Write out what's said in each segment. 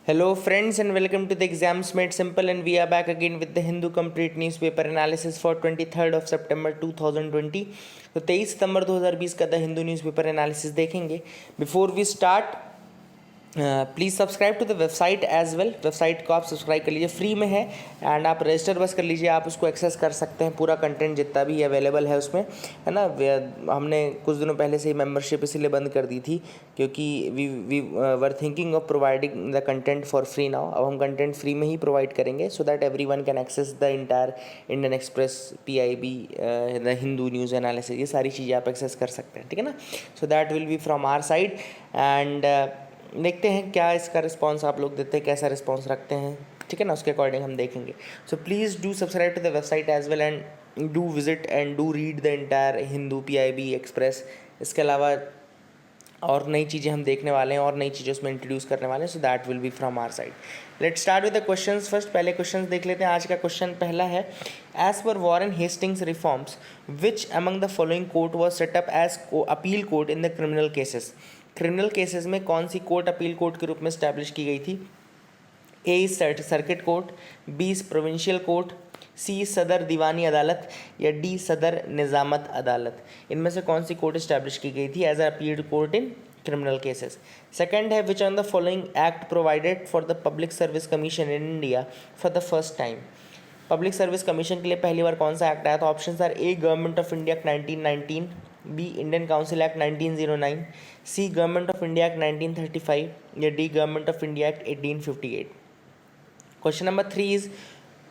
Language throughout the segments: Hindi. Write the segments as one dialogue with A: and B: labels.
A: Hello friends and welcome to the Exams Made Simple, and we are back again with the Hindu Complete Newspaper Analysis for 23rd of September 2020। तो 23 सितंबर 2020 का द हिंदू न्यूज़पेपर एनालिसिस देखेंगे। Before we start please subscribe to the website as well. Website को आप सब्सक्राइब कर लीजिए, फ्री में है एंड आप रजिस्टर बस कर लीजिए, आप उसको एक्सेस कर सकते हैं। पूरा कंटेंट जितना भी अवेलेबल है उसमें, है ना। हमने कुछ दिनों पहले से ही मेंबरशिप इसीलिए बंद कर दी थी क्योंकि we were thinking of providing the content for free now. अब हम कंटेंट फ्री में ही प्रोवाइड करेंगे so that every one can access the entire Indian Express, PIB, the Hindu news analysis, ये सारी चीज़ें आप एक्सेस कर सकते हैं, ठीक है ना। So that will be from our side and देखते हैं क्या इसका रिस्पांस आप लोग देते हैं, कैसा रिस्पांस रखते हैं, ठीक है ना। उसके अकॉर्डिंग हम देखेंगे। So please do subscribe to the website as well and do visit and do read the entire Hindu, PIB, Express. इसके अलावा और नई चीज़ें हम देखने वाले हैं और नई चीज़ें उसमें इंट्रोड्यूस करने वाले हैं। So that will be from our side. Let's start with the questions first. पहले क्वेश्चंस देख लेते हैं। आज का क्वेश्चन पहला है, as per Warren Hastings reforms which among the following court was set up as appeal court in the criminal cases. Criminal cases में कौन सी कोर्ट अपील कोर्ट के रूप में स्टैब्लिश की गई थी? A circuit court, B provincial court, C सदर दीवानी अदालत या D सदर निज़ामत अदालत। इनमें से कौन सी कोर्ट इस्टेब्लिश की गई थी as a appeal court in criminal cases. Second है, which on the following act provided for the public service commission in India for the first time. Public service commission के लिए पहली बार कौन सा एक्ट आया था? Option are A government of India act 1919, B Indian council act 1909, C government of India act 1935 या D government of India act 1858। Question number 3 is,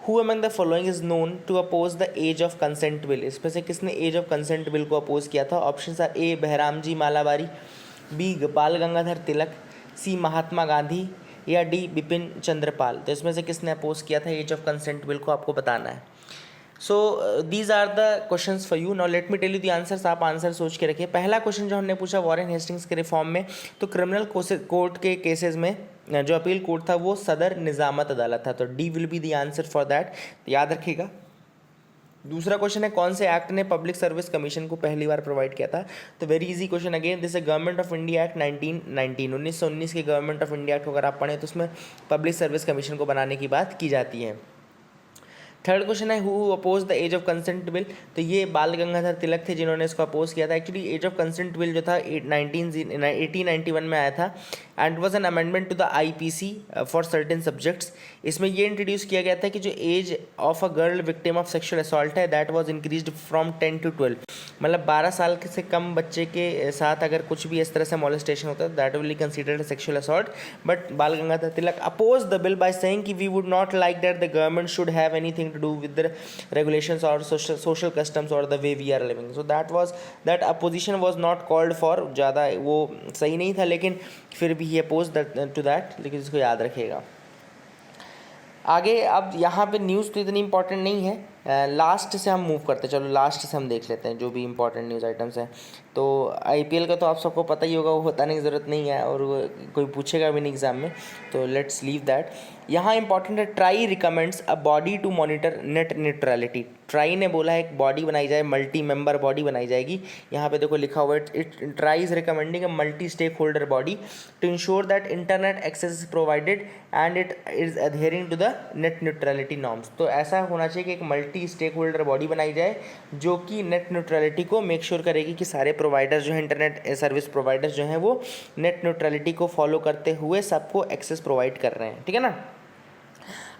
A: who among the following is known to oppose the age of consent bill. इसमें से किसने एज ऑफ कंसेंट बिल को अपोज किया था? Option are A Behram ji Malabari, B Bal Gangadhar तिलक, सी महात्मा गांधी या डी बिपिन चंद्रपाल। तो इसमें से किसने अपोज किया था एज ऑफ कंसेंट बिल को, आपको बताना है। So these are the questions for you. Now let me tell you the answers. आप आंसर सोच के रखिए। पहला क्वेश्चन जो हमने पूछा वॉरेन हेस्टिंग्स के रिफॉर्म में, तो क्रिमिनल कोर्ट के केसेस में जो अपील कोर्ट था वो सदर निज़ामत अदालत था। तो D will be the answer for that, याद रखिएगा। दूसरा क्वेश्चन है, कौन से एक्ट ने पब्लिक सर्विस कमीशन को पहली बार प्रोवाइड किया था? तो very easy question again, this है गवर्नमेंट ऑफ इंडिया एक्ट 1919। 1919 के गवर्नमेंट ऑफ इंडिया एक्ट को अगर आप पढ़ें तो उसमें पब्लिक सर्विस कमीशन को बनाने की बात की जाती है। थर्ड क्वेश्चन है, who opposed the age of consent bill. तो ये बाल गंगाधर तिलक थे जिन्होंने इसको अपोज किया था। Actually age of consent bill जो था 1891 में आया था and was an amendment to the IPC for certain subjects. इसमें ये इंट्रोड्यूस किया गया था कि जो age of a girl victim of sexual assault है that was increased from 10 to 12। मतलब 12 साल से कम बच्चे के साथ अगर कुछ भी इस तरह से मॉलेस्टेशन होता है that will be considered sexual assault. But Bal Gangadhar Tilak oppose the bill by saying कि we would not like that the government should have anything to do with the regulations or social customs or the way we are living. So that opposition was not called for। ज़्यादा वो सही नहीं था लेकिन फिर भी he opposed to that, लेकिन इसको याद रखिएगा। आगे अब यहाँ पे न्यूज़ तो इतनी इंपॉर्टेंट नहीं है, लास्ट से हम मूव करते हैं। चलो लास्ट से हम देख लेते हैं जो भी इंपॉर्टेंट न्यूज़ आइटम्स हैं। तो IPL का तो आप सबको पता ही होगा, वो बताने की ज़रूरत नहीं है और कोई पूछेगा भी नहीं एग्ज़ाम में, तो लेट्स लीव दैट। यहाँ इंपॉर्टेंट है, TRAI recommends a body to monitor net neutrality. TRAI ने बोला है एक बॉडी बनाई जाए, मल्टी मेंबर बॉडी बनाई जाएगी। यहाँ पे देखो लिखा हुआ है, TRAI is recommending a multi stakeholder body to ensure that internet access is provided and it is adhering to the net neutrality norms. तो ऐसा होना चाहिए कि एक मल्टी स्टेक होल्डर बॉडी बनाई जाए जो कि नेट न्यूट्रलिटी को मेक श्योर करेगी कि सारे प्रोवाइडर्स जो हैं, इंटरनेट सर्विस प्रोवाइडर्स जो हैं, वो नेट न्यूट्रलिटी को फॉलो करते हुए सबको एक्सेस प्रोवाइड कर रहे हैं, ठीक है ना।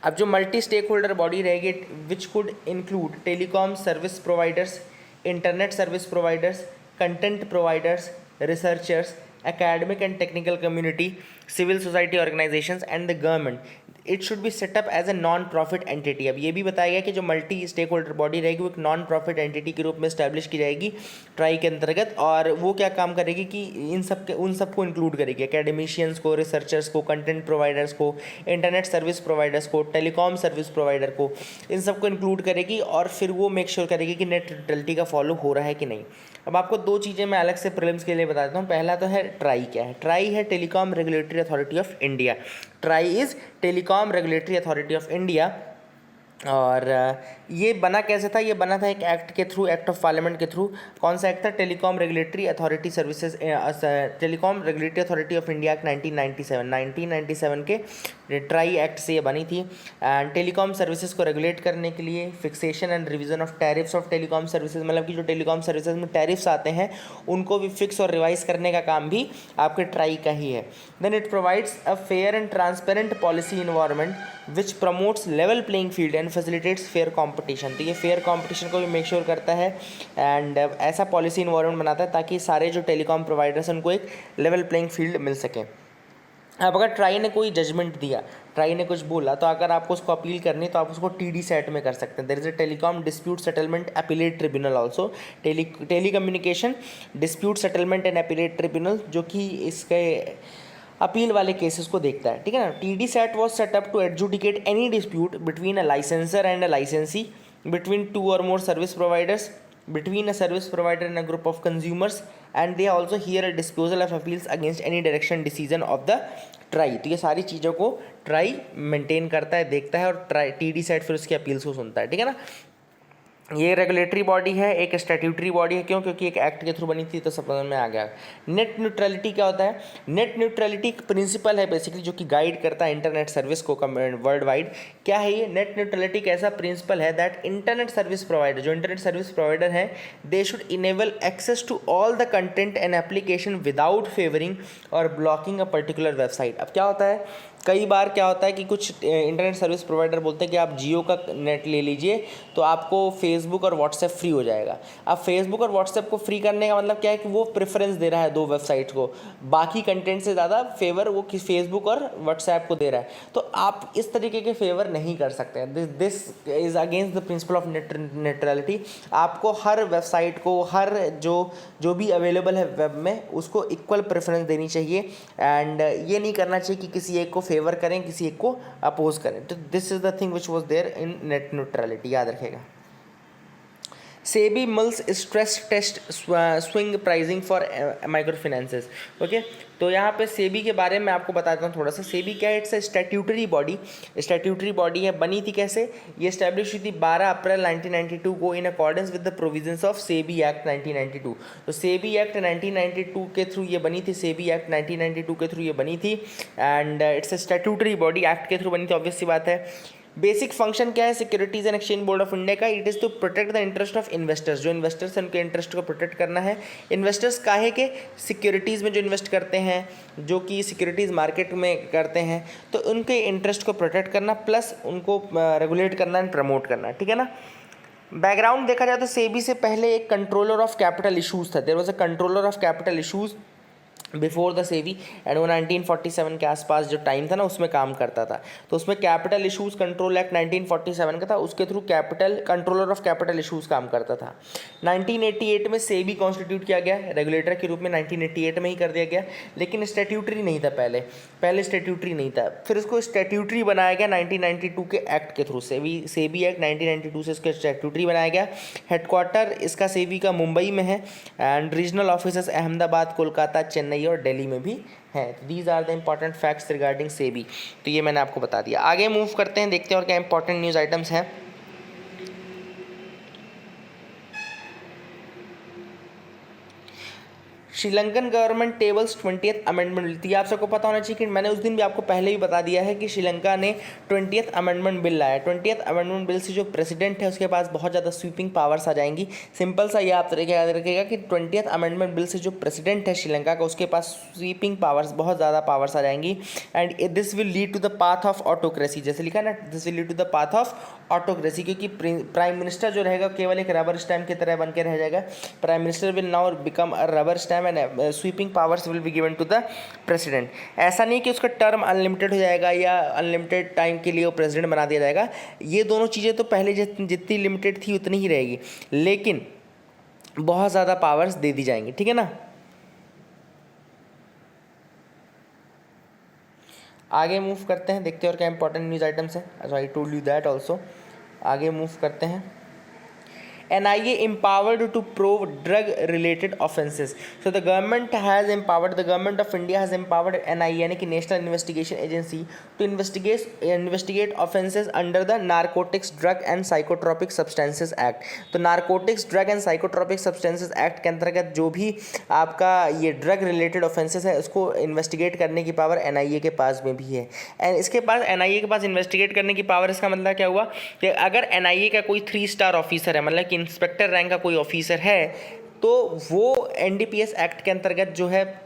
A: अब जो मल्टी स्टेक होल्डर बॉडी रहेगी, which could include telecom service providers, internet service providers, content providers, researchers, academic and technical community, civil society organizations and the government. It should be set up as a non profit entity. अब ये भी बताया गया कि जो मल्टी स्टेक होल्डर बॉडी रहेगी वो एक नॉन प्रॉफिट एंटिटी के रूप में स्टैब्लिश की जाएगी ट्राई के अंतर्गत, और वो क्या काम करेगी कि उन सबको इंक्लूड करेगी, एकेडमिशियंस को, रिसर्चर्स को, कंटेंट प्रोवाइडर्स को, इंटरनेट सर्विस प्रोवाइडर्स को, टेलीकॉम सर्विस प्रोवाइडर को, इन सबको इंक्लूड करेगी और फिर वो मेक श्योर करेगी कि नेट न्यूट्रलिटी का फॉलो हो रहा है कि नहीं। अब आपको दो चीज़ें मैं अलग से प्रीलिम्स के लिए बता देता हूँ। पहला तो है ट्राई क्या है। ट्राई है telecom regulatory authority of India. Try is telecom regulatory authority of India और ये बना कैसे था, ये बना था एक एक्ट के थ्रू, एक्ट ऑफ पार्लियामेंट के थ्रू। कौन सा एक्ट था? Telecom regulatory authority services, telecom regulatory authority of India act 1997 के ट्राई एक्ट से ये बनी थी। एंड टेलीकॉम सर्विसेज को रेगुलेट करने के लिए fixation and revision of tariffs of telecom services, मतलब कि जो टेलीकॉम सर्विसेज में टैरिफ्स आते हैं उनको भी फिक्स और रिवाइज करने का काम भी आपके ट्राई का ही है। Then it provides a fair and transparent policy environment which promotes level playing field and facilitates fair competition. तो ये फेयर कंपटीशन को भी मेक श्योर करता है एंड ऐसा पॉलिसी इन्वायरमेंट बनाता है ताकि सारे जो टेलीकॉम प्रोवाइडर्स उनको एक लेवल प्लेइंग फील्ड मिल सके। अब अगर ट्राई ने कोई जजमेंट दिया, ट्राई ने कुछ बोला, तो अगर आपको उसको अपील करनी है तो आप उसको टीडी सेट में कर सकते हैं। There is a telecom dispute settlement appellate tribunal also, telecommunication dispute settlement and appellate tribunal, जो कि इसके अपील वाले केसेस को देखता है, ठीक है ना। TDSAT was setup to adjudicate any dispute between a licensor and a licensee, between two or more service providers, between a service provider and a group of consumers, and they also hear a disposal of appeals against any direction decision of the try. तो ये सारी चीज़ों को ट्राई मेंटेन करता है, देखता है, और ट्राई टीडी सेट फिर उसकी अपील्स को सुनता है, ठीक है ना। ये रेगुलेटरी बॉडी है, एक स्टैट्यूटरी बॉडी है। क्यों? क्योंकि एक एक्ट के थ्रू बनी थी, तो समझ में आ गया। नेट न्यूट्रलिटी क्या होता है? नेट न्यूट्रलिटी एक प्रिंसिपल है बेसिकली, जो कि गाइड करता है इंटरनेट सर्विस को वर्ल्ड वाइड। क्या है ये नेट न्यूट्रलिटी? एक ऐसा प्रिंसिपल है दैट इंटरनेट सर्विस प्रोवाइडर, जो इंटरनेट सर्विस प्रोवाइडर है, they should enable access to all the content and application without favouring और ब्लॉकिंग अ पर्टिकुलर वेबसाइट। अब क्या होता है, कई बार क्या होता है कि कुछ इंटरनेट सर्विस प्रोवाइडर बोलते हैं कि आप जियो का नेट ले लीजिए तो आपको फेसबुक और व्हाट्सएप फ्री हो जाएगा। अब फेसबुक और व्हाट्सएप को फ्री करने का मतलब क्या है कि वो प्रेफरेंस दे रहा है दो वेबसाइट को, बाकी कंटेंट से ज़्यादा फेवर वो फेसबुक और व्हाट्सएप को दे रहा है। तो आप इस तरीके के फेवर नहीं कर सकते हैं। This is against the principle of net neutrality. आपको हर वेबसाइट को, हर जो भी अवेलेबल है वेब में, उसको इक्वल प्रेफरेंस देनी चाहिए। एंड ये नहीं करना चाहिए कि किसी एक को फेवर करें, किसी एक को अपोज करें। तो this is the thing which was there in net neutrality, याद रखेगा। SEBI mulls stress test swing pricing for micro finances. Okay, तो यहाँ पे सेबी के बारे में आपको बताता हूँ थोड़ा सा। सेबी क्या है? It's a statutory body. Statutory body है, बनी थी कैसे? ये स्टैब्लिश हुई थी 12 अप्रैल 1992 को in accordance with the provisions of SEBI act 1992। तो सेबी एक्ट 1992 के थ्रू ये बनी थी, सेबी एक्ट 1992 के थ्रू ये बनी थी। And it's a statutory body, act के थ्रू बनी थी, ऑब्वियस सी बात है। बेसिक फंक्शन क्या है Securities and Exchange Board of India का? It is to protect the interest of investors. जो इन्वेस्टर्स हैं उनके इंटरेस्ट को प्रोटेक्ट करना है। इन्वेस्टर्स काहे के? सिक्योरिटीज़ में जो इन्वेस्ट करते हैं, जो कि सिक्योरिटीज़ मार्केट में करते हैं, तो उनके इंटरेस्ट को प्रोटेक्ट करना, प्लस उनको रेगुलेट करना एंड प्रमोट करना, ठीक है ना। बैकग्राउंड देखा जाए तो सेबी से पहले एक कंट्रोलर ऑफ कैपिटल इशूज़ था। There was a controller of capital issues before the SEBI, and वो 1947 के आसपास जो टाइम था ना, उसमें काम करता था। तो उसमें कैपिटल इशूज़ कंट्रोल एक्ट 1947 का था, उसके through capital controller of capital issues काम करता था। 1988 में सेबी कॉन्स्टिट्यूट किया गया रेगुलेटर के रूप में, 1988 में ही कर दिया गया, लेकिन स्टैट्यूटरी नहीं था पहले स्टैट्यूटरी नहीं था। फिर उसको स्टैट्यूटरी बनाया गया 1992 के एक्ट के थ्रू। सेबी एक्ट 1992 से इसका स्टैट्यूटरी बनाया गया। हेडक्वार्टर इसका सेबी का मुंबई में है, and regional office Ahmedabad, Kolkata, Chennai और दिल्ली में भी है। These are the important facts regarding SEBI. तो ये मैंने आपको बता दिया। आगे मूव करते हैं, देखते हैं और क्या इंपॉर्टेंट न्यूज़ आइटम्स हैं। Sri Lankan government tables 20th amendment bill. तो आप सबको पता होना चाहिए कि मैंने उस दिन भी आपको पहले भी बता दिया है कि श्रीलंका ने 20th अमेंडमेंट बिल लाया। 20th अमेंडमेंट बिल से जो प्रेसिडेंट है उसके पास बहुत ज़्यादा स्वीपिंग पावर्स आ जाएंगी। सिंपल सा ये आप तरीके याद रखिएगा कि 20th अमेंडमेंट बिल से जो प्रेसिडेंट है श्रीलंका का, उसके पास स्वीपिंग पावर्स, बहुत ज़्यादा पावर्स आ जाएंगी। And this will lead to the path of autocracy. जैसे लिखा ना, this will lead to the path of autocracy, क्योंकि प्राइम मिनिस्टर जो रहेगा केवल एक रबर स्टैम्प की तरह बन के रह जाएगा। Prime minister will now become a rubber stamp and sweeping powers will be given to the president. ऐसा नहीं कि उसका टर्म अनलिमिटेड हो जाएगा या अनलिमिटेड टाइम के लिए वो प्रेसिडेंट बना दिया जाएगा। ये दोनों चीज़ें तो पहले जितनी लिमिटेड थी उतनी ही रहेगी, लेकिन बहुत ज़्यादा पावर्स दे दी जाएंगी, ठीक है ना। आगे मूव करते हैं, देखते हैं और क्या इंपॉर्टेंट न्यूज़ आइटम्स है। I told you that also. आगे मूव करते हैं। NIA empowered to probe drug related offenses. So the government of India has empowered NIA यानी कि national investigation agency to investigate offenses under the Narcotics, Drug and Psychotropic Substances Act. तो narcotics drug and psychotropic substances act के अंतर्गत जो भी आपका ये ड्रग रिलेटेड ऑफेंसेस है उसको इन्वेस्टिगेट करने की पावर NIA के पास में भी है। एंड इसके पास NIA के पास इन्वेस्टिगेट करने की पावर, इसका मतलब क्या हुआ कि अगर NIA का कोई 3 स्टार ऑफिसर है, मतलब कि इंस्पेक्टर रैंक का कोई ऑफिसर है, तो वो NDPS एक्ट के अंतर्गत जो है,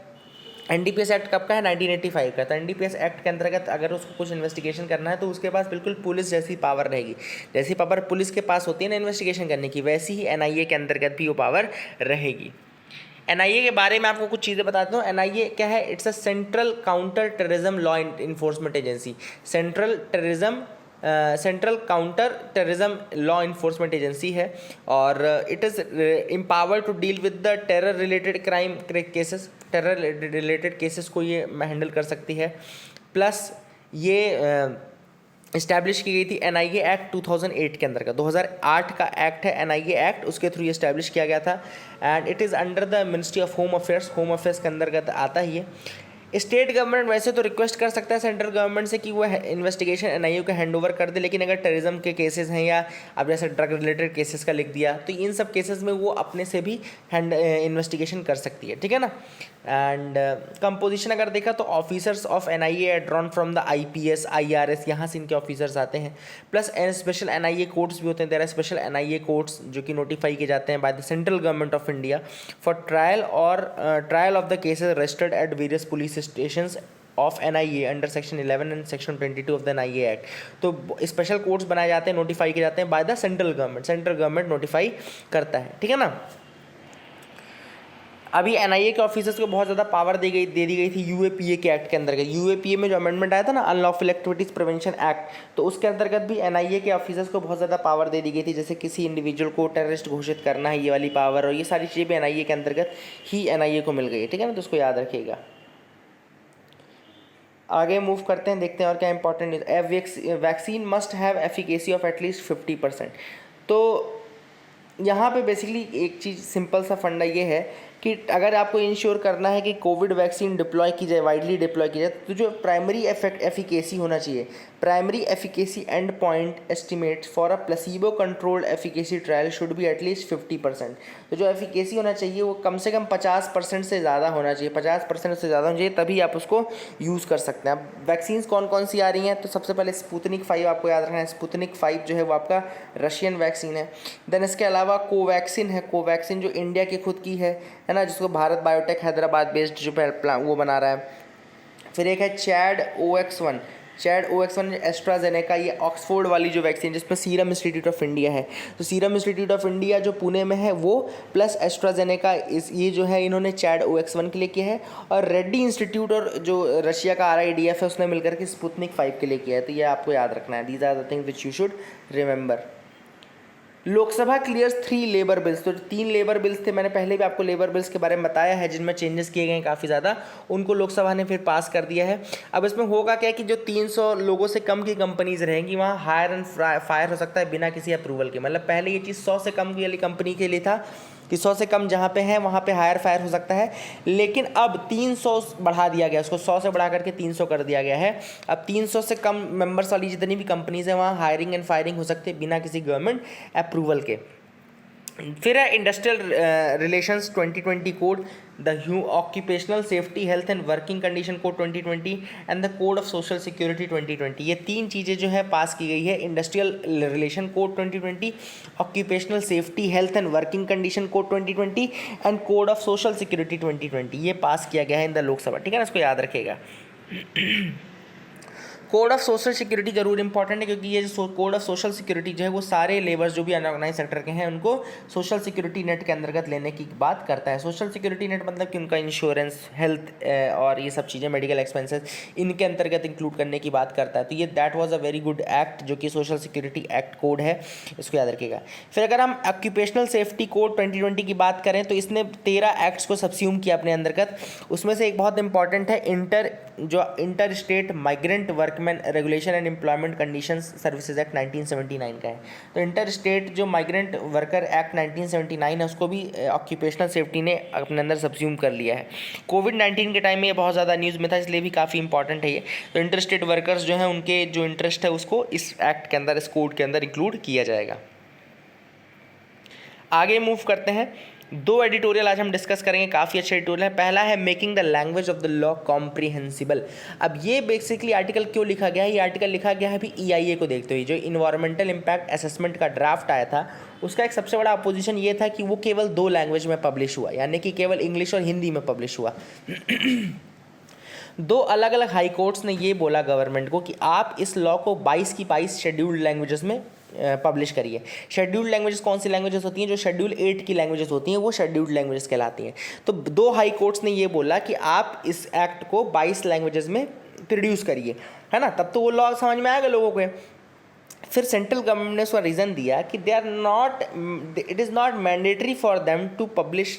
A: NDPS एक्ट कब का है, 1985 का। तो NDPS एक्ट के अंतर्गत अगर उसको कुछ इन्वेस्टिगेशन करना है तो उसके पास बिल्कुल पुलिस जैसी पावर रहेगी। जैसी पावर पुलिस के पास होती है ना इन्वेस्टिगेशन करने की, वैसी ही NIA के अंतर्गत भी वो पावर रहेगी। NIA के बारे में आपको कुछ चीज़ें बताता हूँ। NIA क्या है? It's a central counter terrorism law enforcement agency. Central counter terrorism law enforcement agency है, और it is empowered to deal with the terror related crime cases. Terror related cases को ये हैंडल कर सकती है। प्लस ये इस्टेब्लिश की गई थी NIA एक्ट 2008 के अंदर का, 2008 का एक्ट है NIA एक्ट, उसके थ्रू ये इस्टेब्लिश किया गया था। And it is under the ministry of home affairs के अंतर्गत आता ही है। स्टेट गवर्नमेंट वैसे तो रिक्वेस्ट कर सकता है सेंट्रल गवर्नमेंट से कि वो इन्वेस्टिगेशन NIA को हैंड ओवर कर दे, लेकिन अगर टेररिज्म के केसेस हैं या अब जैसे ड्रग रिलेटेड केसेस का लिख दिया, तो इन सब केसेस में वो अपने से भी इन्वेस्टिगेशन कर सकती है, ठीक है ना। एंड कंपोजिशन अगर देखा तो officers of NIA are drawn from the IPS IRS, यहाँ से इनके ऑफिसर्स आते हैं। प्लस स्पेशल NIA कोर्ट्स भी होते हैं। There are special NIA courts जो कि नोटिफाई किए जाते हैं by the central government of India for trial of the cases registered at various police stations of NIA under section 11 and section 22 of the NIA act. तो स्पेशल कोर्ट्स बनाए जाते हैं, नोटिफाई किए जाते हैं by the central government notify करता है, ठीक है ना। अभी NIA के ऑफिसर्स को बहुत ज़्यादा पावर दे दी गई थी UAPA के एक्ट के अंतर्गत। UAPA में जो अमेंडमेंट आया था ना, अनलॉफुल एक्टिविटीज़ प्रिवेंशन एक्ट, तो उसके अंतर्गत भी NIA के ऑफिसर्स को बहुत ज़्यादा पावर दे दी गई थी, जैसे किसी इंडिविजुअल को टेररिस्ट घोषित करना है, ये वाली पावर, और ये सारी चीज़ें भी NIA के अंतर्गत ही NIA को मिल गई है, ठीक है ना। तो उसको याद रखिएगा। आगे मूव करते हैं, देखते हैं और क्या important news. Vaccine must have efficacy of at least 50%। तो यहाँ पे बेसिकली एक चीज़ सिंपल सा फंडा ये है कि अगर आपको इंश्योर करना है कि कोविड वैक्सीन डिप्लॉय की जाए, वाइडली डिप्लॉय की जाए, तो जो प्राइमरी एफिकेसी होना चाहिए, primary efficacy and point estimate for a placebo controlled efficacy trial should be at least 50%। तो जो एफिकेसी होना चाहिए वो कम से कम 50% से ज़्यादा होना चाहिए, 50% से ज़्यादा होना चाहिए, तभी आप उसको यूज़ कर सकते हैं। अब वैक्सीन्स कौन कौन सी आ रही हैं, तो सबसे पहले स्पुतनिक 5 आपको याद रखना है। स्पुतनिक 5 जो है वो आपका रशियन वैक्सीन है। देन इसके अलावा कोवैक्सीन है, कोवैक्सीन जो इंडिया की खुद की है ना, जिसको भारत बायोटेक हैदराबाद बेस्ड जो वो बना रहा है। फिर एक है चैड OX1 एस्ट्राजेनेका, ये ऑक्सफोर्ड वाली जो वैक्सीन जिसमें सीरम इंस्टीट्यूट ऑफ इंडिया है, तो सीरम इंस्टीट्यूट ऑफ इंडिया जो पुणे में है वो, प्लस एस्ट्राजेनेका ये जो है इन्होंने चैड OX1 के लिए किया है, और रेड्डी इंस्टीट्यूट और जो रशिया का RIDF है उसने मिलकर के स्पुतनिक 5 के लिए किया है। तो ये आपको याद रखना है। These are the things which you should remember. Lok Sabha clears 3 labour bills. तो 3 लेबर बिल्स थे, मैंने पहले भी आपको लेबर बिल्स के बारे में बताया है, जिनमें चेंजेस किए गए हैं काफ़ी ज़्यादा, उनको लोकसभा ने फिर पास कर दिया है। अब इसमें होगा क्या कि जो 300 लोगों से कम की कंपनीज रहेंगी वहाँ हायर एंड फायर हो सकता है बिना किसी अप्रूवल के। मतलब पहले ये चीज़ 100 से कम की वाली कंपनी के लिए था कि 100 से कम जहाँ पे है वहाँ पे हायर फायर हो सकता है, लेकिन अब 300 बढ़ा दिया गया, उसको 100 से बढ़ा करके 300 कर दिया गया है। अब 300 से कम मेंबर्स वाली जितनी भी कंपनीज हैं वहाँ हायरिंग एंड फायरिंग हो सकती है बिना किसी गवर्नमेंट अप्रूवल के। फिर है industrial relations 2020 code, the occupational safety health and working condition code 2020 and the code of social security 2020। ये 3 चीज़ें जो है पास की गई है। Industrial relation code 2020, occupational safety health and working condition code 2020 and code of social security 2020, ये पास किया गया है इन द लोकसभा, ठीक है ना। इसको याद रखिएगा। कोड ऑफ सोशल सिक्योरिटी जरूर इंपॉर्टेंट है, क्योंकि ये जो कोड ऑफ सोशल सिक्योरिटी जो है वो सारे लेबर्स जो भी अनऑर्गेनाइज सेक्टर के हैं उनको सोशल सिक्योरिटी नेट के अंतर्गत लेने की बात करता है। सोशल सिक्योरिटी नेट मतलब कि उनका इंश्योरेंस, हेल्थ और ये सब चीज़ें, मेडिकल एक्सपेंसेस, इनके अंतर्गत इंक्लूड करने की बात करता है। तो ये that was a very good act जो कि सोशल सिक्योरिटी एक्ट कोड है, इसको याद रखिएगा। फिर अगर हम ऑक्यूपेशनल सेफ्टी कोड 2020 की बात करें तो इसने 13 एक्ट्स को सबस्यूम किया अपने अंतर्गत। उसमें से एक बहुत इंपॉर्टेंट है inter state migrant worker workman regulation and employment conditions services act 1979 का है। तो इंटर स्टेट जो माइग्रेंट वर्कर एक्ट 1979 है उसको भी ऑक्यूपेशनल सेफ्टी ने अपने अंदर सब्ज्यूम कर लिया है। कोविड-19 के टाइम में ये बहुत ज़्यादा न्यूज़ में था, इसलिए भी काफ़ी इंपॉर्टेंट है ये। तो इंटर स्टेट वर्कर्स जो हैं उनके जो इंटरेस्ट है उसको इस एक्ट के अंदर, इस कोड के अंदर इंक्लूड किया जाएगा। आगे मूव करते हैं। दो एडिटोरियल आज हम डिस्कस करेंगे, काफ़ी अच्छे एडिटोरियल है। पहला है making the language of the law comprehensible. अब ये बेसिकली आर्टिकल क्यों लिखा गया है? ये आर्टिकल लिखा गया है अभी EIA को देखते हुए। जो इन्वायरमेंटल इम्पैक्ट असेसमेंट का ड्राफ्ट आया था उसका एक सबसे बड़ा अपोजिशन ये था कि वो केवल 2 लैंग्वेज में पब्लिश हुआ, यानी कि केवल इंग्लिश और हिंदी में पब्लिश हुआ। 2 अलग अलग हाई कोर्ट्स ने ये बोला गवर्नमेंट को कि आप इस लॉ को 22 की 22 शेड्यूल्ड लैंग्वेजेस में पब्लिश करिए। शेड्यूल्ड लैंग्वेजेस कौन सी लैंग्वेजेस होती हैं? जो शेड्यूल 8 की लैंग्वेजेस होती हैं वो शेड्यूल्ड लैंग्वेजेस कहलाती हैं। तो 2 हाई कोर्ट्स ने ये बोला कि आप इस एक्ट को 22 लैंग्वेजेस में प्रोड्यूस करिए, है ना। तब तो वो लॉ समझ में आएगा लोगों को। फिर सेंट्रल गवर्नमेंट ने उसका रीज़न दिया कि it is not mandatory for them to publish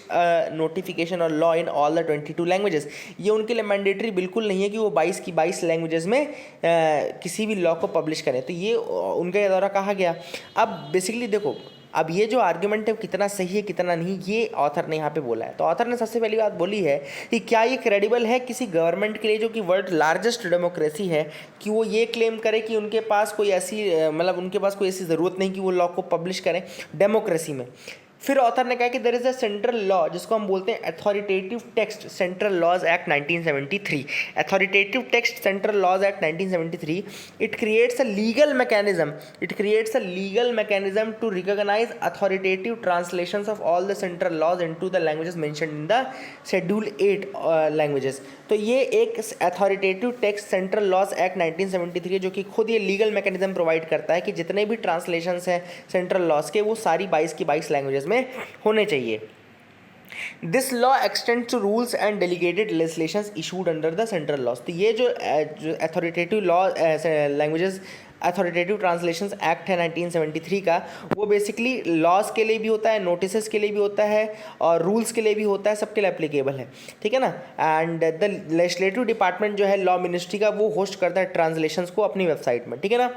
A: notification और law in all the 22 languages. ये उनके लिए मैंडेटरी बिल्कुल नहीं है कि वो 22 की 22 लैंग्वेजेस में किसी भी लॉ को पब्लिश करें। तो ये उनके द्वारा कहा गया। अब बेसिकली देखो, अब ये जो आर्ग्यूमेंट है कितना सही है कितना नहीं, ये ऑथर ने यहाँ पे बोला है। तो ऑथर ने सबसे पहली बात बोली है कि क्या ये क्रेडिबल है किसी गवर्नमेंट के लिए जो कि वर्ल्ड लार्जेस्ट डेमोक्रेसी है कि वो ये क्लेम करे कि उनके पास कोई ऐसी उनके पास कोई ऐसी ज़रूरत नहीं कि वो लॉ को पब्लिश करें डेमोक्रेसी में। फिर ऑथर ने कहा कि there is a central law जिसको हम बोलते हैं authoritative text central laws act 1973। Authoritative text central laws act 1973 it creates a legal mechanism to recognise authoritative translations of all the central laws into the languages mentioned in the schedule 8 languages. तो ये एक authoritative text central laws act 1973 है जो कि खुद ये लीगल मैकेनिज्म प्रोवाइड करता है कि जितने भी ट्रांसलेशंस हैं सेंट्रल लॉज के वो सारी 22 की 22 लैंग्वेजेस में होने चाहिए। This law extend to rules and delegated legislations issued under the central laws. तो ये जो authoritative law languages authoritative translations act है 1973 का, वो बेसिकली लॉज के लिए भी होता है, नोटिस के लिए भी होता है और रूल्स के लिए भी होता है, सबके लिए एप्लीकेबल है, ठीक है ना। एंड द लेजिस्लेटिव डिपार्टमेंट जो है लॉ मिनिस्ट्री का, वो होस्ट करता है ट्रांसलेशंस को अपनी वेबसाइट में, ठीक है ना।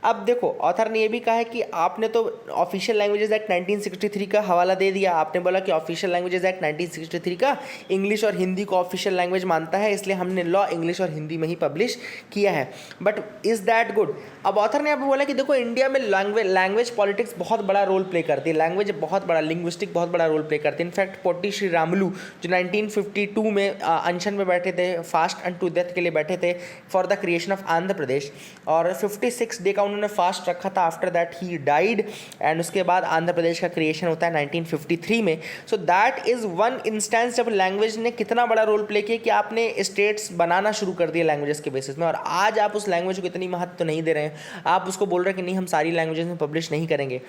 A: अब देखो ऑथर ने ये भी कहा है कि आपने तो ऑफिशियल लैंग्वेजेस एक्ट 1963 का हवाला दे दिया। आपने बोला कि ऑफिशियल लैंग्वेजेस एक्ट 1963 का इंग्लिश और हिंदी को ऑफिशियल लैंग्वेज मानता है, इसलिए हमने लॉ इंग्लिश और हिंदी में ही पब्लिश किया है। But is that good? अब ऑथर ने यहाँ पे बोला कि देखो इंडिया में लैंग्वेज पॉलिटिक्स बहुत बड़ा रोल प्ले करती है। लैंग्वेज बहुत बड़ा, लिंग्विस्टिक बहुत बड़ा रोल प्ले करती है। इनफैक्ट पोटी श्री रामुलू जो 1952 में अनशन में बैठे थे, फास्ट एंड टू डेथ के लिए बैठे थे for the creation of Andhra Pradesh, और 56 डे का उन्होंने फास्ट रखा था। After that he died and उसके बाद आंध्र प्रदेश का क्रिएशन होता है 1953 में। So that is one instance जब लैंग्वेज ने कितना बड़ा रोल प्ले किया कि आपने स्टेट्स बनाना शुरू कर दिए लैंग्वेजेस के बेसिस में, और आज आप उस लैंग्वेज को इतनी महत्व तो नहीं दे रहे हैं। आप उसको बोल रहे हैं कि नहीं हम सारी लैंग्वेजेस में पब्लिश नहीं करेंगे।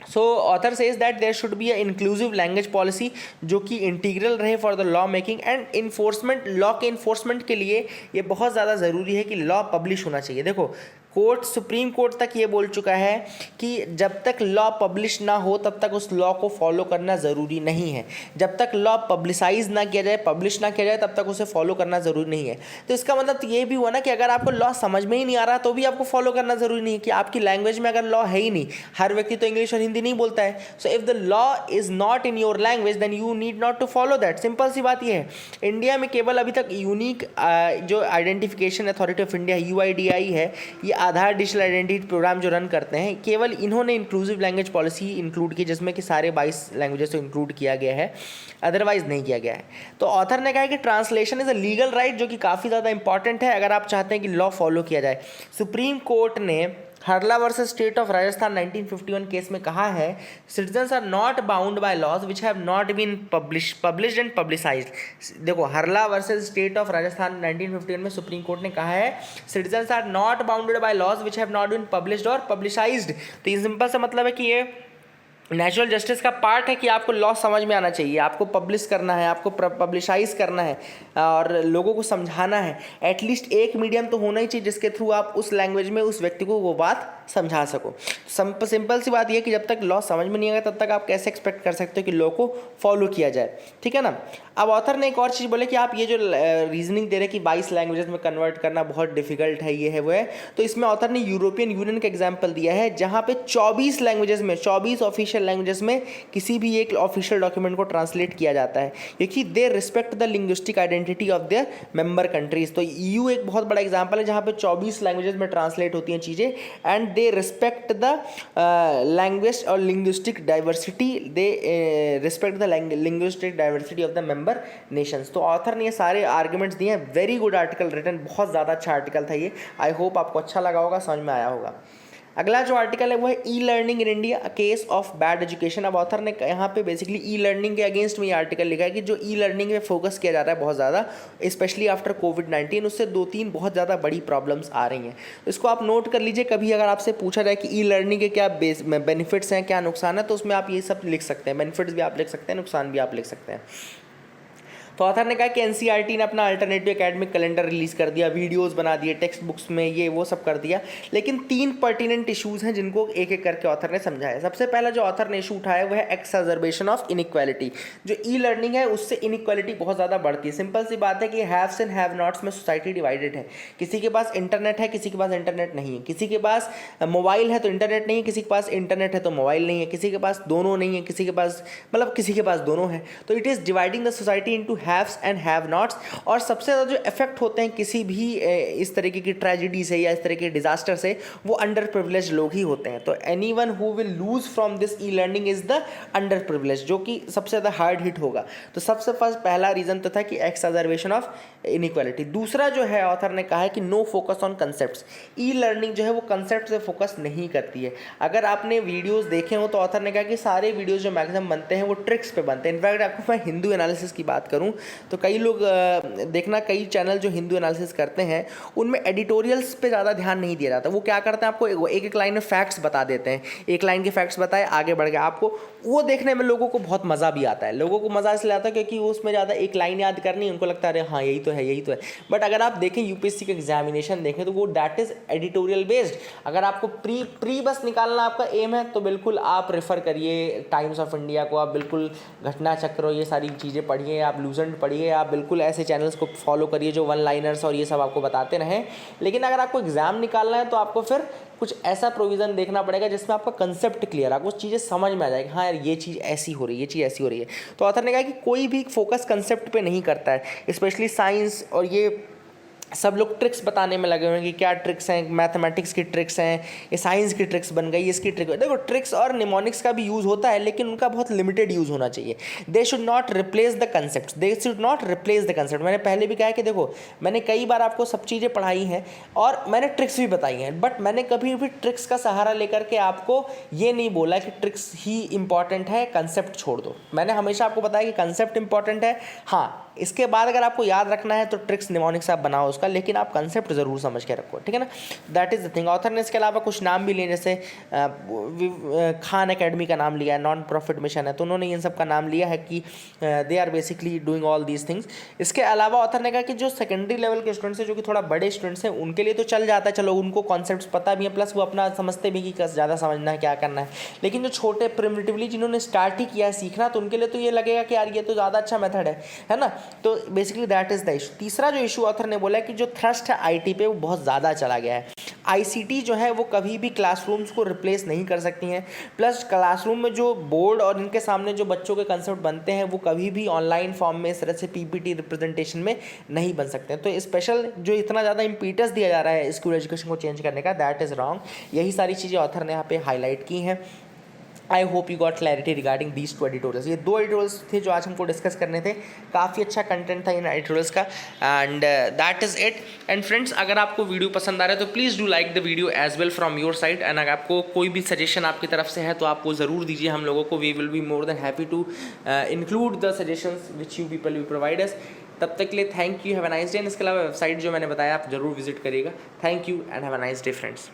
A: So author says that there should be a inclusive language policy जो कि इंटीग्रल रहे for the law making and enforcement. Law के इन्फोर्समेंट के लिए ये बहुत ज़्यादा ज़रूरी है कि लॉ पब्लिश होना चाहिए। देखो सुप्रीम कोर्ट तक ये बोल चुका है कि जब तक लॉ पब्लिश ना हो तब तक उस लॉ को फॉलो करना ज़रूरी नहीं है। जब तक लॉ पब्लिसाइज ना किया जाए, पब्लिश ना किया जाए, तब तक उसे फॉलो करना ज़रूरी नहीं है। तो इसका मतलब तो ये भी हुआ ना कि अगर आपको लॉ समझ में ही नहीं आ रहा तो भी आपको फॉलो करना ज़रूरी नहीं है कि आपकी लैंग्वेज में अगर लॉ है ही नहीं। हर व्यक्ति तो इंग्लिश और हिंदी नहीं बोलता है। So if the law is not in your language then you need not to follow that. Simple सी बात ये है। इंडिया में केवल अभी तक यूनिक जो identification authority of India UIDAI है, ये आधार डिजिटल आइडेंटिटी प्रोग्राम जो रन करते हैं, केवल इन्होंने इंक्लूसिव लैंग्वेज पॉलिसी इंक्लूड की जिसमें कि सारे 22 लैंग्वेजेस को इंक्लूड किया गया है, अदरवाइज नहीं किया गया है। तो ऑथर ने कहा है कि translation is a legal right जो कि काफ़ी ज़्यादा इंपॉर्टेंट है अगर आप चाहते हैं कि लॉ फॉलो किया जाए। सुप्रीम कोर्ट ने Harla versus state of Rajasthan 1951 case में कहा है citizens are not bound by laws which have not been published and publicised. देखो Harla versus state of Rajasthan 1951 में सुप्रीम कोर्ट ने कहा है citizens are not bounded by laws which have not been published और पब्लिसाइज्ड। तो ये सिंपल सा मतलब है कि ये नेचुरल जस्टिस का पार्ट है कि आपको लॉ समझ में आना चाहिए, आपको पब्लिश करना है, आपको पब्लिशाइज करना है और लोगों को समझाना है। एटलीस्ट एक मीडियम तो होना ही चाहिए जिसके थ्रू आप उस लैंग्वेज में उस व्यक्ति को वो बात समझा सको। सिंपल सी बात यह कि जब तक लॉ समझ में नहीं आएगा तब तक आप कैसे एक्सपेक्ट कर सकते हो कि लॉ को फॉलो किया जाए, ठीक है ना। अब ऑथर ने एक और चीज़ बोले कि आप ये जो रीजनिंग दे रहे कि 22 लैंग्वेजेस में कन्वर्ट करना बहुत डिफिकल्ट है, ये है वो है, तो इसमें ऑथर ने यूरोपियन यूनियन का एग्जाम्पल दिया है जहाँ पे 24 लैंग्वेजेस में 24 ऑफिशियल लैंग्वेजेस में किसी भी एक ऑफिशियल डॉक्यूमेंट को ट्रांसलेट किया जाता है, क्योंकि दे respect the linguistic identity of their member countries. तो ईयू एक बहुत बड़ा एग्जाम्पल है जहाँ पे 24 लैंग्वेजेस में ट्रांसलेट होती हैं चीज़ें and they respect the language और linguistic diversity, they respect the linguistic diversity of the member nations. तो ऑथर ने ये सारे आर्ग्यूमेंट्स दिए हैं। वेरी गुड आर्टिकल रिटन, बहुत ज़्यादा अच्छा आर्टिकल था ये। आई होप आपको अच्छा लगा होगा, समझ में आया होगा। अगला जो आर्टिकल है वो है e learning in India, a case of bad education. अब ऑथर ने यहाँ पे बेसिकली ई लर्निंग के अगेंस्ट में ये आर्टिकल लिखा है कि जो ई लर्निंग में फोकस किया जा रहा है बहुत ज़्यादा, स्पेशली आफ्टर कोविड-19, उससे 2-3 बहुत ज़्यादा बड़ी प्रॉब्लम्स आ रही हैं। तो इसको आप नोट कर लीजिए। कभी अगर आपसे पूछा जाए कि ई लर्निंग के क्या बेनिफिट्स हैं, क्या नुकसान है, तो उसमें आप ये सब लिख सकते हैं। बेनिफिट्स भी आप लिख सकते हैं, नुकसान भी आप लिख सकते हैं। तो ऑथर ने कहा कि एनसीईआरटी ने अपना अल्टरनेटिव एकेडमिक कैलेंडर रिलीज़ कर दिया, वीडियोस बना दिए, टेक्स्ट बुक्स में ये वो सब कर दिया, लेकिन 3 पर्टिनेंट इशूज़ हैं जिनको एक एक करके ऑथर ने समझाया। सबसे पहला जो ऑथर ने इशू उठाया वो है एक्सर्बेशन ऑफ इनइक्वालिटी। जो ई लर्निंग है उससे इनइक्वालिटी बहुत ज़्यादा बढ़ती है। सिंपल सी बात है कि हैव्स एंड हैव नॉट्स में सोसाइटी डिवाइडेड है। किसी के पास इंटरनेट है, किसी के पास इंटरनेट नहीं है, किसी के पास मोबाइल है तो इंटरनेट नहीं है, किसी के पास इंटरनेट है तो मोबाइल नहीं है, किसी के पास दोनों नहीं है, किसी के पास मतलब किसी के पास दोनों है। तो it is dividing the society into haves and have nots. और सबसे ज़्यादा जो इफेक्ट होते हैं किसी भी इस तरीके की ट्रेजिडी से या इस तरह के डिजास्टर से, वो अंडर प्रिविलेज लोग ही होते हैं। तो anyone who will lose from this e learning is the under privilege, जो कि सबसे ज़्यादा हार्ड हिट होगा। तो सबसे फर्स्ट पहला रीज़न तो था कि एक्सर्बेशन ऑफ इनइक्वालिटी। दूसरा जो है ऑथर ने कहा है कि no focus on concepts. E learning जो है वो कंसेप्ट से फोकस नहीं करती है। अगर आपने वीडियोज़ देखे हो तो ऑथर ने कहा कि सारे वीडियोज़ जो मैक्सिमम बनते हैं वो ट्रिक्स पे बनते हैं। इनफैक्ट आपको मैं हिंदू एनालिसिस की बात करूँ तो कई लोग देखना, कई चैनल जो हिंदू एनालिसिस करते हैं उनमें एडिटोरियल्स पे ज़्यादा ध्यान नहीं दिया जाता। वो क्या करते हैं, आपको एक एक लाइन में फैक्ट्स बता देते हैं, एक लाइन के फैक्ट्स बताए, आगे बढ़ गए। आपको वो देखने में लोगों को बहुत मज़ा भी आता है। लोगों को मज़ा इसलिए आता है क्योंकि उसमें ज़्यादा एक लाइन याद करनी, उनको लगता है अरे हाँ यही तो है, यही तो है। बट अगर आप देखें यूपीएससी का एग्जामिनेशन देखें तो वो दैट इज़ एडिटोरियल बेस्ड। अगर आपको प्री बस निकालना आपका एम है तो बिल्कुल आप रेफ़र करिए टाइम्स ऑफ इंडिया को, आप बिल्कुल घटना चक्र ये सारी चीज़ें पढ़िए, आप लूजेंट पढ़िए, आप बिल्कुल ऐसे चैनल्स को फॉलो करिए जो वन लाइनर्स और ये सब आपको बताते रहें। लेकिन अगर आपको एग्जाम निकालना है तो आपको फिर कुछ ऐसा प्रोविज़न देखना पड़ेगा जिसमें आपका कंसेप्ट क्लियर, आपको चीज़ें समझ में आ जाएगी, हाँ यार ये चीज़ ऐसी हो रही है, ये चीज़ ऐसी हो रही है। तो ऑथर ने कहा कि कोई भी फोकस कंसेप्ट पे नहीं करता है, स्पेशली साइंस और ये सब लोग ट्रिक्स बताने में लगे हुए हैं कि क्या ट्रिक्स हैं, मैथमेटिक्स की ट्रिक्स हैं, ये साइंस की ट्रिक्स बन गई, इसकी ट्रिक। देखो ट्रिक्स और निमोनिक्स का भी यूज़ होता है लेकिन उनका बहुत लिमिटेड यूज़ होना चाहिए। They should not replace the concept, they should not replace the concept. मैंने पहले भी कहा है कि देखो मैंने कई बार आपको सब चीज़ें पढ़ाई हैं और मैंने ट्रिक्स भी बताई हैं, बट मैंने कभी भी ट्रिक्स का सहारा लेकर के आपको ये नहीं बोला कि ट्रिक्स ही इंपॉर्टेंट है, कंसेप्ट छोड़ दो। मैंने हमेशा आपको बताया कि कंसेप्ट इंपॉर्टेंट है, हाँ इसके बाद अगर आपको याद रखना है तो ट्रिक्स निमोनिक्स आप बनाओ उसका, लेकिन आप कंसेप्ट ज़रूर समझ के रखो, ठीक है ना। That is the thing. Author ने इसके अलावा कुछ नाम भी लिए, जैसे खान एकेडमी का नाम लिया है, नॉन प्रॉफिट मिशन है, तो उन्होंने इन सब का नाम लिया है कि they are basically doing all these things. इसके अलावा ऑथर ने कहा कि जो सेकेंडरी लेवल के स्टूडेंट्स हैं, जो कि थोड़ा बड़े स्टूडेंट्स हैं, उनके लिए तो चल जाता है, चलो उनको कॉन्सेप्ट्स पता भी है, प्लस वो अपना समझते भी कि ज़्यादा समझना है, क्या करना है। लेकिन जो छोटे प्रिमिटिवली जिन्होंने स्टार्ट ही किया है सीखना, तो उनके लिए तो ये लगेगा कि यार ये तो ज़्यादा अच्छा मेथड है ना। तो basically that is the issue. तीसरा जो इशू ऑथर ने बोला है कि जो थ्रस्ट है आईटी पे वो बहुत ज़्यादा चला गया है। आईसीटी जो है वो कभी भी क्लासरूम्स को रिप्लेस नहीं कर सकती हैं, प्लस क्लासरूम में जो बोर्ड और इनके सामने जो बच्चों के कंसेप्ट बनते हैं वो कभी भी ऑनलाइन फॉर्म में इस तरह से पीपीटी रिप्रेजेंटेशन में नहीं बन सकते हैं। तो स्पेशल जो इतना ज़्यादा इंपीटस दिया जा रहा है स्कूल एजुकेशन को चेंज करने का, दैट इज़ रॉन्ग। यही सारी चीज़ें ऑथर ने यहाँ पे हाईलाइट की हैं। I hope you got clarity regarding these 2 editorials. ये 2 एडिटोरियल्स थे जो आज हमको डिस्कस करने थे। काफ़ी अच्छा कंटेंट था इन एडिटोरियल्स का, and that is it. And friends, अगर आपको वीडियो पसंद आ रहा है तो please do like the video as well from your side. And अगर आपको कोई भी सजेशन आपकी तरफ से है तो आप वो ज़रूर दीजिए हम लोगों को। We will be more than happy to include the suggestions which you people we provide us. तब तक के लिए thank you, have a nice day. इसके अलावा वेबसाइट जो मैंने बताया आप ज़रूर विजिट करिएगा। Thank you and have a nice day friends.